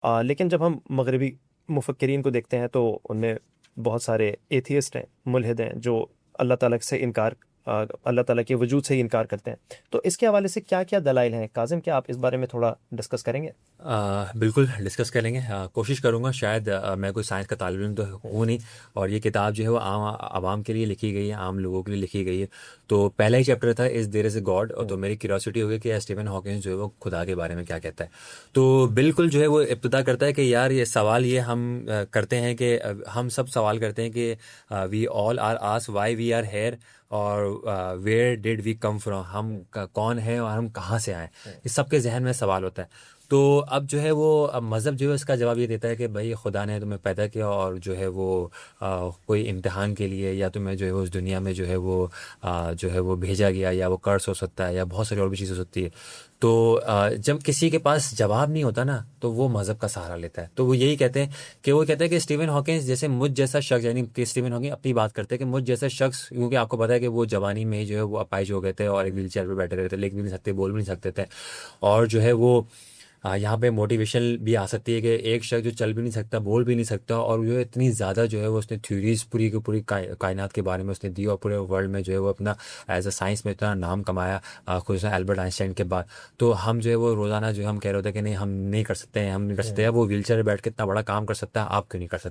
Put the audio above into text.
लेकिन जब हम मगरबी मुफक्किरीन को देखते हैं तो उनमें बहुत सारे एथियस्ट हैं, मुल्हिद हैं, जो अल्लाह ताला से इनकार अल्लाह ताला के वजूद से ही इनकार करते हैं। तो इसके हवाले से क्या क्या दलाइल हैं काजिम, क्या आप इस बारे में थोड़ा डिस्कस करेंगे? बिल्कुल डिस्कस करेंगे। कोशिश करूँगा। शायद मैं कोई साइंस का तालिब इल्म तो हूँ नहीं, और ये किताब जो है वो आम आवाम के लिए लिखी गई है, आम लोगों के लिए लिखी गई है। तो पहला ही चैप्टर था is there is a God, और तो हम्म। मेरी क्यूरियोसिटी हो गई कि स्टीफन हॉकिंस जो है वो खुदा के बारे में क्या कहता है। तो बिल्कुल जो है वो इब्तिदा करता है कि यार ये सवाल ये हम करते हैं कि हम सब सवाल करते हैं कि we all are ask why we are here, और where did we come from, हम कौन है और हम कहाँ से आए। हम्म। इस सबके जहन में सवाल होता है। तो अब जो है वो अब मज़हब जो है उसका जवाब ये देता है कि भाई खुदा ने तुम्हें पैदा किया, और जो है वो कोई इम्तिहान के लिए, या तुम्हें जो है वो उस दुनिया में जो है वो जो है वो भेजा गया, या वो कर्स हो सकता है, या बहुत सारी और भी चीज़ हो सकती है। तो जब किसी के पास जवाब नहीं होता ना, तो वो मज़हब का सहारा लेता है। तो वो यही कहते हैं कि वो कहते हैं कि स्टीवन हॉकिंस जैसे मुझ जैसा शख्स, यानी कि स्टीवन हॉकिंस अपनी बात करते हैं कि मुझ जैसा शख्स, क्योंकि आपको पता है कि वो जवानी में ही जो है वो अपाहिज हो गए थे, और एक व्हील चेयर पर बैठे रहते थे, लिख भी नहीं सकते, बोल भी नहीं सकते थे। और जो है वो यहाँ पे मोटिवेशन भी आ सकती है कि एक शख्स जो चल भी नहीं सकता, बोल भी नहीं सकता, और जो है इतनी ज़्यादा जो है वो उसने थ्योरीज पूरी की पूरी कायनात के बारे में उसने दी, और पूरे वर्ल्ड में जो है वो अपना एज अ साइंस में इतना नाम कमाया, खुद एल्बर्ट आइंस्टाइन के बाद। तो हम जो है वो रोज़ाना जो है हम कह रहे होते हैं कि नहीं हम नहीं कर सकते हैं, हम नहीं कर सकते हैं, हम्म। वो व्हील चेयर में बैठ के इतना बड़ा काम कर सकता है, आप क्यों नहीं कर सकते।